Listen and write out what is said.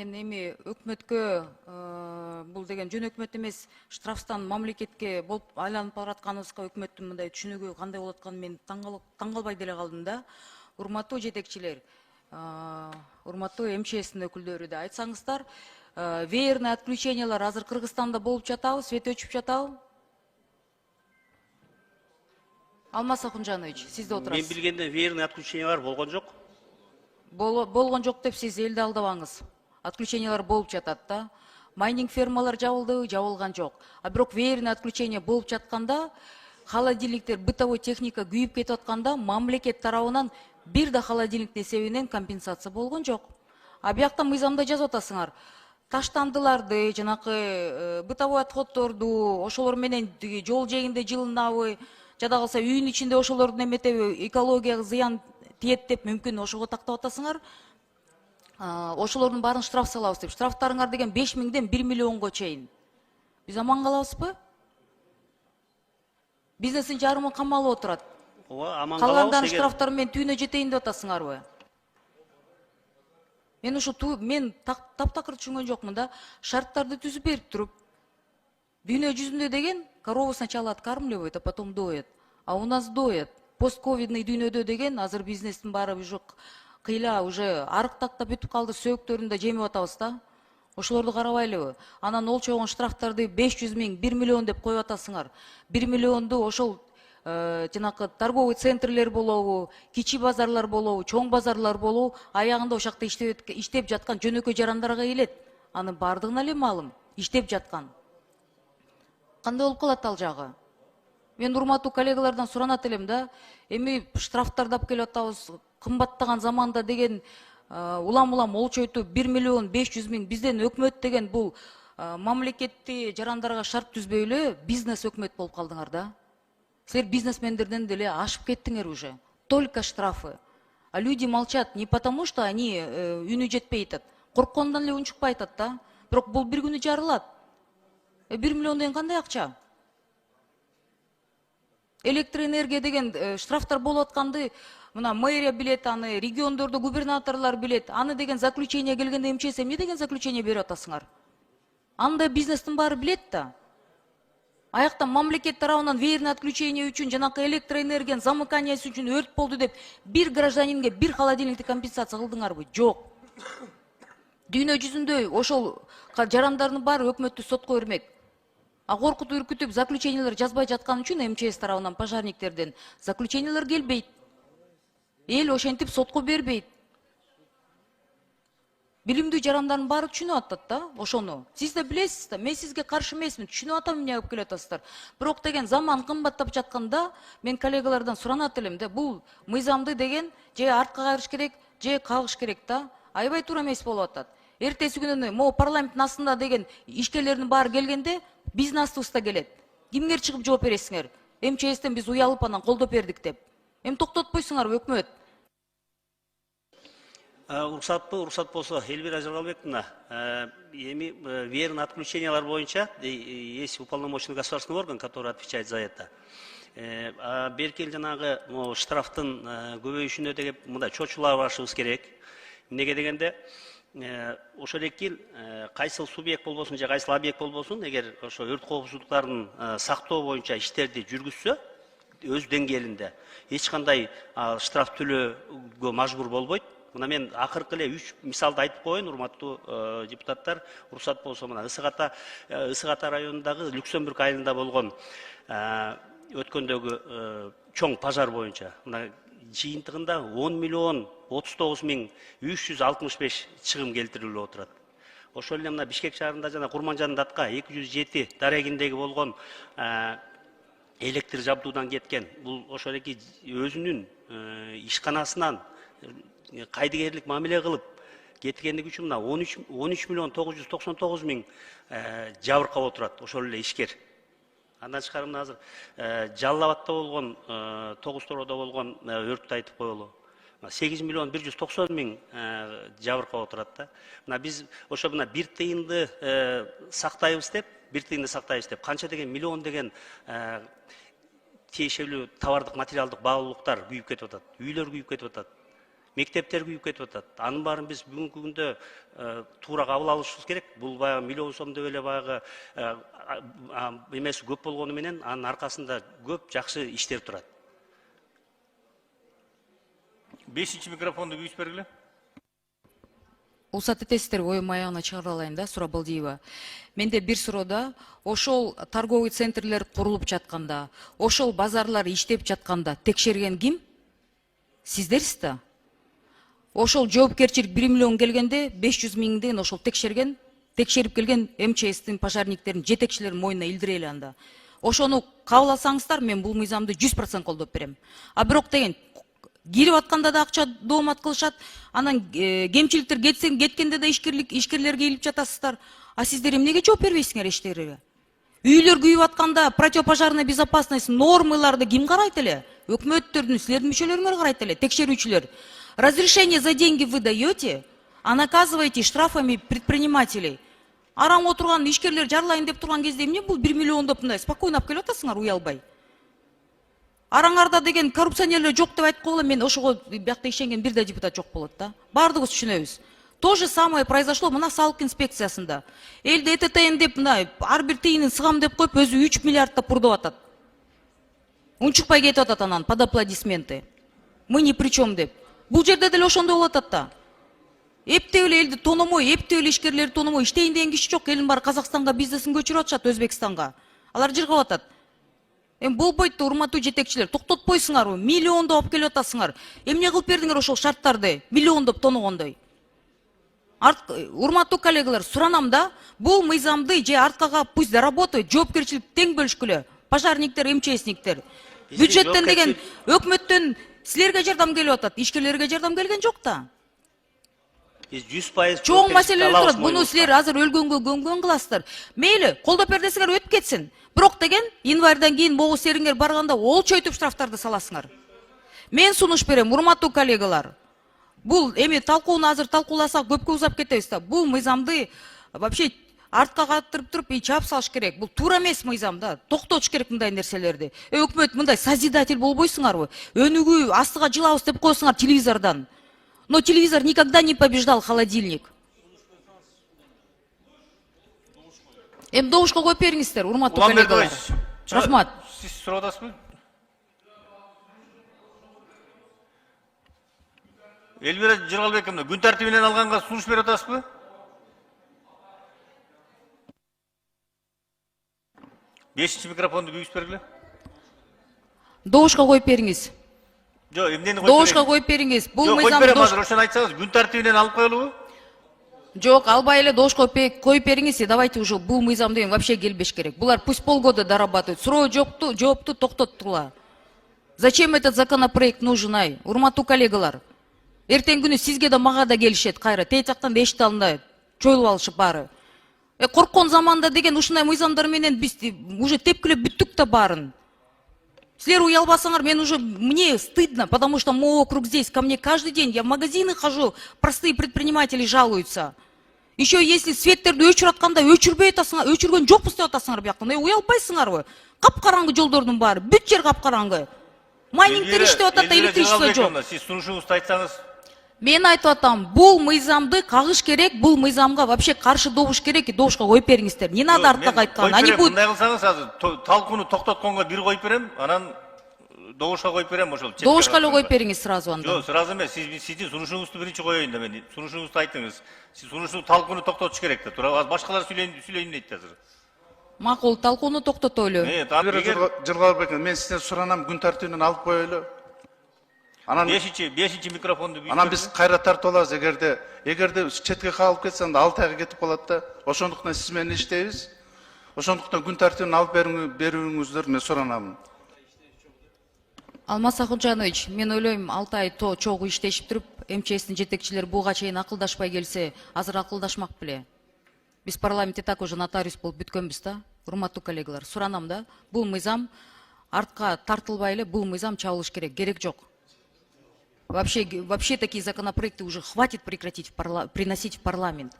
Эми өкмөткө бул деген жөн өкмөт эмес, штрафтан мамлекетке болуп айланып баратканыбызга өкмөттүн мындай түшүнүгү кандай болуп атканын мен таң калбай деле калдым да. Урматтуу жетекчилер, урматтуу МЧСтин өкүлдөрү да айтсаңыздар, веерный отключениялар азыр Кыргызстанда болуп жатабы, свет өчүп жатабы? Алмаз Акунжанович, сиз да отурасыз. Мен билгенде веерный отключениялар болгон жок. Болгон жок деп сиз элди алдабаңыз. Отключениялар болуп жатат да. Майнинг фермалар жабылды, жабылган жок. А бирок веерный отключение болуп жатканда, холодильниктер, бытовой техника күйүп кетип атканда, мамлекет тарабынан бир да холодильник эсебинен компенсация болгон жок. А биякта мыйзамда жазып атасыңар. Таштандыларды, жанакы бытовой отходдорду, ошолор менен жол жээгинде жылынабы, жада калса үйүн ичинде ошолордун эметеби, экологияга зыян тиет деп мүмкүн ошого тактап атасыңар. Ошолордун баарын штраф салабыз деп. Штрафтарыңар деген 5.000-ден 1 миллионго чейин. Биз аман калабызбы? Бизнестин жарымы камалып отурат. Ооба, аман Калган калабыз. штрафтар менен түйүнө жетейин деп атасыңарбы? Мен ушу мен таптакыр түшүнгөн жокмун да. Шарттарды түзүп берип туруп, дүйнө жүзүндө деген корову сначала откармливают, а потом доят. А у нас доят. Постковидный дүйнөдө деген азыр бизнестин баары уже кыйла, уже арыктактап бүтүп калды, сөөктөрүндө жемип атабыз да. Ошолорду карабайлыбы? Анан олчогон штрафтарды 500 000, 1 миллион деп коюп атасыңар. 1 миллионду ошол жанакы торговый центрлер болобу, кичи базарлар болобу, чоң базарлар болобу, аягында ошакта иштеп жаткан жөнөкөй жарандарга келет. Анын бардыгына эле маалым, иштеп жаткан. Кандай болуп калат ал жагы? Мен урматтуу коллегалардан суранат элем да, эми штрафтарды алып келип атабыз, кымбаттаган заманда деген улам олчойтуп 1 миллион 500 000 бизден өкмөт деген бул мамлекетти жарандарга шарт түзбөй эле бизнес өкмөт болуп калдыңар да. Силер бизнесмендерден деле ашып кеттиңер уже. Только штрафы. А люди молчат не потому, что они үнү жетпей атат. Корккондон эле унчукпай атат да. Бирок бул бир күнү жарылат. 1 миллион деген кандай акча? Электроэнергия деген штрафтар болуп атканды мына мэрия билет, аны региондордо губернаторлор билет. Аны деген заключение келгенде МЧС эмне деген заключение берип атасыңар? Анда бизнестин баары билет да. Аяктан мамлекет тарабынан веерный отключение үчүн, жанакы электроэнергиянын замыканиясы үчүн өрт болду деп бир гражданинге бир холодильникти компенсация кылдыңарбы? Жок. Дүйнө жүзүндө ошол жарандардын баары өкмөттү сотко бермек. А коркутуп үркүтүп заключениялар жазбай жаткан үчүн МЧС тарабынан пожарниктерден заключениялар келбейт. Эл ошентип сотко бербейт. Билимдүү жарандардын баары түшүнүп атат да, ошону. Сиз да билесиз да, мен сизге каршы эмесмин, түшүнүп атам эмне алып келип атасыздар. Бирок деген заман кымбаттап жатканда, мен коллегалардан суранат элем да, бул мыйзамды деген же артка кайрыш керек, же кагыш керек да. Аябай туура эмес болуп атат. Эртеси күнү могу парламенттин астында деген ишкерлердин баары келгенде, биздин астыбызда келет. Кимдер чыгып жооп бересиңер? МЧСтен биз уялып анан колдоп бердик деп. Эми токтотпойсуңарбы өкмөт? Уруксат болсо Эльвира Жаргалбек мына эми веерный отключениялар боюнча есть уполномоченный государственный орган, который отвечает за это. Беркел жанагы штрафтын көбөйүшүнө деген мындай чочулап башыбыз керек. Эмнеге дегенде ошол эки кайсыл субъект болбосун же кайсыл объект болбосун, эгер ошо өрт коопсуздуктарын сактоо боюнча иштерди жүргүзсө өз деңгээлинде эч кандай штраф төлөөгө мажбур болбойт. Мына мен акыркы эле 3 мисалды айтып коеюн, урматтуу депутаттар. Уруксат болсо мына Ысык Ата районундагы Люксембург айылында болгон өткөндөгү чоң пожар боюнча мына жыйынтыгында 10 миллион 39 365 чыгым келтирилип отурат. Ошол эле мына Бишкек шаарында жана Курманжан датка 207 дарегиндеги болгон электр жабдуудан кеткен. Бул ошол эки өзүнүн ишканасынан кайдыгерлик мамиле кылып кеткендиги үчүн мына 13 миллион 999 000 жабыркап отурат ошол эле ишкер. Андан тышкары мына азыр Жалал Абадта болгон, Тогуз Тороодо болгон өрттү айтып коелу. 8 миллион 190 000 жабыркап отурат да. Мына биз ошо мына 1 тыйынды сактайбыз деп, канча деген миллион деген тиешелүү товардык материалдык баалуулуктар күйүп кетип атат, үйлөр күйүп кетип атат. мектептер күйүп кетип атат. Анын баарын биз бүгүнкү күндө туура кабыл алышыбыз керек. Бул баягы миллион сом деп эле баягы эмеси көп болгону менен анын аркасында көп жакшы иштер турат. 5-чи микрофонду күйүш бергиле. Уруксат этесиздер, оюм аягына чыгара алайын да, Сурабалдиева. Менде бир суроо, ошол торговый центрлер курулуп жатканда, ошол базарлар иштеп жатканда текшерген ким? Сиздерсиз да? Ошол жоопкерчилик 1 миллион келгенде 500 миңден ошол текшерип келген МЧСтин пожарниктердин жетекчилеринин мойнуна илдирели анда. Ошону кабыл алсаңыздар, мен бул мыйзамды 100% колдоп берем. А бирок деген кирип атканда да акча доомат кылышат, анан кемчиликтер кеткенде да ишкерлер келип жатасыздар. А сиздер эмнеге жооп бербейсиңер иштерине? Үйлөр күйүп атканда противопожарная безопасность нормаларды ким карайт эле? Өкмөттөрдүн, силердин мүчөлөрүңөр карайт эле, текшерүүчүлөр. Разрешение за деньги вы даете, а наказываете штрафами предпринимателей. Арам отурган ишкерлер жарлайын деп турган кезде эмне бул 1 миллион деп мындай спокойно алып келип атасыңар, уялбай. Араңарда деген коррупционерлер жок деп айтып койгула, мен ошого биякта ишенген бир да депутат жок болот да. Бардыгыбыз түшүнөбүз. То же самое произошло мына салык инспекциясында. Элди ЭТТН деп мына ар бир тыйынын сыгам деп коюп, өзү 3 миллиардта пурдап атат. Унчукпай кетип атат анан под аплодисменты. Мы ни при чем деп. Бул жерде деле ошондой болуп атат да. Эптеп эле элди тономой, эптеп эле ишкерлерди тономой, иштейин деген киши жок. Элин баары Казакстанга бизнесин көчүрүп атышат, Өзбекстанга. Алар жыргап атат. Болбойт да, урматтуу жетекчилер, токтотпойсуңарбы? Миллиондоп алып келип атасыңар. Эмне кылып бердиңер ошол шарттарды? Миллиондоп тоногондой. Урматтуу коллегалар, суранам да, бул мыйзамды же арткага пусть доработают, жоопкерчилик тең бөлүшкүлө. Пожарниктер, МЧСниктер. Бюджеттен деген өкмөттөн силерге жардам келип атат, ишкерлерге жардам келген жок да. 100% Чоң маселелер турат. Буну силер азыр өлгөнгө көңгөн кыласыздар. Мейли, колдоп бер десеңер өтүп кетсин. Бирок деген январдан кийин могу сериңер барганда олчойтуп штрафтарды саласыңар. Мен сунуш берем, урматтуу коллегалар. Бул эми талкууну азыр талкууласак көпкө узап кетебиз да. Бул мыйзамды вообще артка каттырып туруп чаап салыш керек. Бул туура эмес мыйзам да. Токтотуш керек мындай нерселерди. Өкмөт мындай созидатель болбойсуңарбы? Өнүгүү астыга жылабыз деп койсуңар телевизордон. Но телевизор никогда не побеждал холодильник. Добушка коюп бериңиздер, урматтуу коллегалар. Рахмат. Сиз сурап атасызбы? Элвира Жыргалбековна, күн тартибинен алганга сунуш берип атасызбы? Бешинчи микрофонду күйүш бергиле. Добушка коюп бериңиз. Жок, эмнени коюп Добушка коюп бериңиз. Бул мыйзам мыйзам ошону айтсаңыз, күн тартибинен алып коелубу? Жок, албай эле добушка коюп бериңиз. Давайте уже бул мыйзам деген вообще келбеш керек. Булар пусть полгода дорабатывают. Суроо жоопту токтоттула. Зачем этот законопроект нужен, ай? Урматтуу коллегалар. Эртең күнү сизге да мага да келишет кайра. Тээ жактан да эшите алындай. Чоюлуп алышып баары. Корккон заманда деген ушундай мыйзамдар менен биз уже тепкилеп бүттүк да баарын. Силер уялбасаңар, мне стыдно, потому что мой округ здесь, ко мне каждый день, я в магазины хожу, простые предприниматели жалуются. Еще если светтерди өчүрүп атканда өчүрбөй атасыңар, өчүргөн жокпуз деп атасыңар бияктан. Уялбайсыңарбы? Капкараңгы жолдордун баары, бүт жер капкараңгы. Майнингтер иштеп атат да, электричество жок. Сиз сунушуңузду айтсаңыз. Мен айтып атам, бул мыйзамды кагыш керек, бул мыйзамга вообще каршы добуш керек, добушка коюп бериңиздер. Не надо артка айткан. Они будут. Мындай кылсаңыз, азыр талкууну токтотконго бир коюп берем, анан добушка коюп берем, ошол. Добушка эле коюп бериңиз сразу анда. Жок, сразу эмес. Сиздин сунушуңузду биринчи коеюн да мен. Сунушуңузду айтыңыз. Сиз сунушту талкууну токтотуш керек да. Тура башкалар сүйлөйүн дейт азыр. Макул, талкууну токтотолу. Жыргалбек, мен сизден суранам, күн тартибинен алып коелу. Анан 5-чи микрофонду анан биз кайра тартып алабыз, эгерде четке калып кетсе анда 6 айга кетип калат да. Ошондуктан сиз менен иштейбиз. Ошондуктан күн тартибинен алып берүүңүздөрдү мен суранам. Алмаз Ахунжанович, мен ойлойм 6 ай чогуу иштешип туруп, МЧСтин жетекчилери буга чейин акылдашпай келсе, азыр акылдашмак беле. Биз парламентте так уже нотариус болуп бүткөнбүз да. Урматтуу коллегалар, суранам да, бул мыйзам артка тартылбай эле, бул мыйзам чабылыш керек, керек жок. Вообще такие законопроекты уже хватит прекратить приносить в парламент.